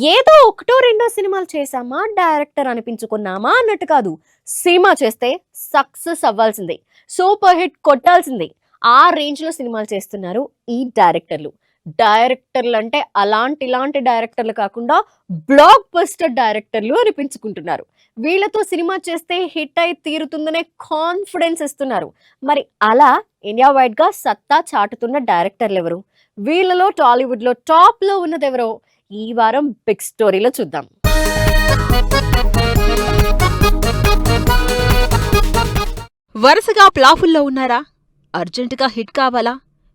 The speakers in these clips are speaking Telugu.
ఏదో ఒకటో రెండో సినిమాలు చేశామా, డైరెక్టర్ అనిపించుకున్నామా అన్నట్టు కాదు. సినిమా చేస్తే సక్సెస్ అవ్వాల్సిందే. సూపర్ హిట్ కొట్టాల్సిందే. ఆ రేంజ్‌లో సినిమాలు చేస్తున్నారు ఈ డైరెక్టర్లు. డైరెక్టర్లంటే ఇలాంటి డైరెక్టర్లు కాకుండా బ్లాక్ బస్టర్ డైరెక్టర్లు అనిపించుకుంటున్నారు. వీళ్ళతో సినిమా చేస్తే హిట్ అయి తీరుతుందనే కాన్ఫిడెన్స్ ఇస్తున్నారు. మరి అలా ఇండియా వైడ్‌గా సత్తా చాటుతున్న డైరెక్టర్లెవరు? వీళ్ళలో టాలీవుడ్‌లో టాప్‌లో ఉన్నదెవరో ఈ వారం బిగ్ స్టోరీలో చూద్దాం. వరుసగా ప్లాఫుల్లో ఉన్నారా? అర్జెంటుగా హిట్ కావాలా?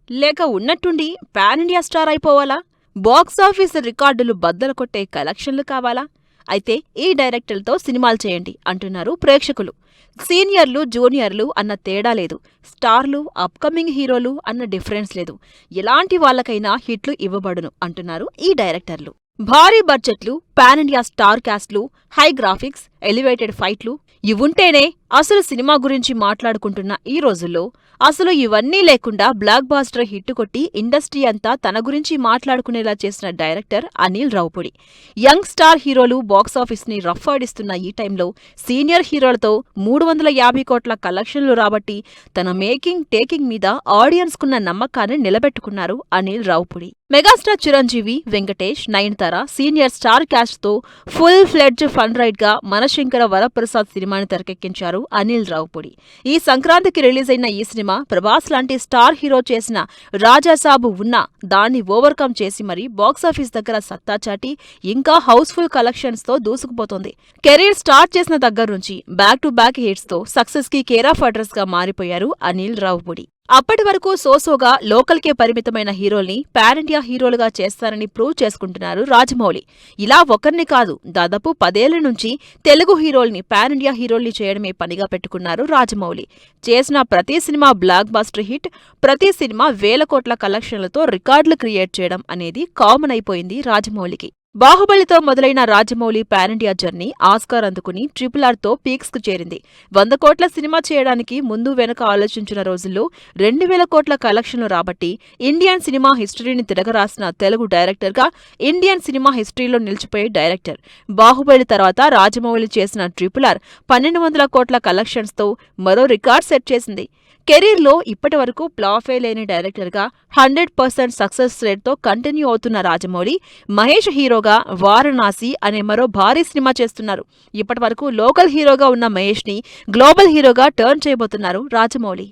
లేక ఉన్నట్టుండి పాన్ ఇండియా స్టార్ అయిపోవాలా? బాక్సాఫీస్ రికార్డులు బద్దలు కొట్టే కలెక్షన్లు కావాలా? అయితే ఈ డైరెక్టర్లతో సినిమాలు చేయండి అంటున్నారు ప్రేక్షకులు. సీనియర్లు, జూనియర్లు అన్న తేడా లేదు. స్టార్లు, అప్కమింగ్ హీరోలు అన్న డిఫరెన్స్ లేదు. ఎలాంటి వాళ్లకైనా హిట్లు ఇవ్వబడును అంటున్నారు ఈ డైరెక్టర్లు. భారీ బడ్జెట్లు, పాన్ ఇండియా స్టార్ క్యాస్ట్లు, హై గ్రాఫిక్స్, ఎలివేటెడ్ ఫైట్లు ఇవుంటేనే అసలు సినిమా గురించి మాట్లాడుకుంటున్న ఈ రోజుల్లో అసలు ఇవన్నీ లేకుండా బ్లాక్ బాస్టర్ హిట్ కొట్టి ఇండస్ట్రీ అంతా తన గురించి మాట్లాడుకునేలా చేసిన director Anil Ravipudi. Young star హీరోలు బాక్సాఫీస్ని రఫ్ ఆడిస్తున్న ఈ టైంలో సీనియర్ హీరోలతో 350 కోట్ల కలెక్షన్లు రాబట్టి తన మేకింగ్ టేకింగ్ మీద ఆడియన్స్కున్న నమ్మకాన్ని నిలబెట్టుకున్నారు Anil Ravipudi. Megastar Chiranjeevi, Venkatesh, Nayanthara senior star క్యాస్ట్తో ఫుల్ ఫ్లెడ్జ్ ఫన్ రైడ్గా మనశంకర వరప్రసాద్ సినిమాని తెరకెక్కించారు అనిల్ రావుపుడి. ఈ సంక్రాంతికి రిలీజ్ అయిన ఈ సినిమా ప్రభాస్ లాంటి స్టార్ హీరో చేసిన రాజాసాబు ఉన్నా దాన్ని ఓవర్కమ్ చేసి మరీ బాక్సాఫీస్ దగ్గర సత్తా చాటి ఇంకా హౌస్ఫుల్ కలెక్షన్స్తో దూసుకుపోతోంది. కెరీర్ స్టార్ట్ చేసిన దగ్గర నుంచి బ్యాక్ టు బ్యాక్ హిట్స్తో సక్సెస్కి కేర్ ఆఫ్ అడ్రస్గా మారిపోయారు అనిల్ రావుపుడి. అప్పటి వరకు సోసోగా లోకల్కే పరిమితమైన హీరోల్ని పాన్ ఇండియా హీరోలుగా చేస్తారని ప్రూవ్ చేసుకుంటున్నారు రాజమౌళి. ఇలా ఒకరిని కాదు, దాదాపు 10 ఏళ్ల నుంచి తెలుగు హీరోల్ని పాన్ ఇండియా హీరోల్ని చేయడమే పనిగా పెట్టుకున్నారు రాజమౌళి. చేసిన ప్రతి సినిమా బ్లాక్ బస్టర్ హిట్, ప్రతి సినిమా వేల కోట్ల కలెక్షన్లతో రికార్డులు క్రియేట్ చేయడం అనేది కామన్ అయిపోయింది రాజమౌళికి. బాహుబలితో మొదలైన Rajamouli pan India journey Oscar అందుకుని RRRతో పీక్స్కు చేరింది. 100 కోట్ల సినిమా చేయడానికి ముందు వెనుక ఆలోచించిన రోజుల్లో 2000 కోట్ల కలెక్షన్లు రాబట్టి ఇండియన్ సినిమా హిస్టరీని తిరగరాసిన తెలుగు డైరెక్టర్గా ఇండియన్ సినిమా హిస్టరీలో నిలిచిపోయే డైరెక్టర్. బాహుబలి తర్వాత రాజమౌళి చేసిన RRR 1200 కోట్ల కలెక్షన్స్తో మరో రికార్డ్ సెట్ చేసింది. కెరీర్లో ఇప్పటి వరకు ప్లాఫే లేని డైరెక్టర్గా 100% సక్సెస్ రేట్తో కంటిన్యూ అవుతున్న రాజమౌళి మహేష్ హీరోగా వారణాసి అనే మరో భారీ సినిమా చేస్తున్నారు. ఇప్పటి వరకు లోకల్ హీరోగా ఉన్న మహేష్ని గ్లోబల్ హీరోగా టర్న్ చేయబోతున్నారు రాజమౌళి.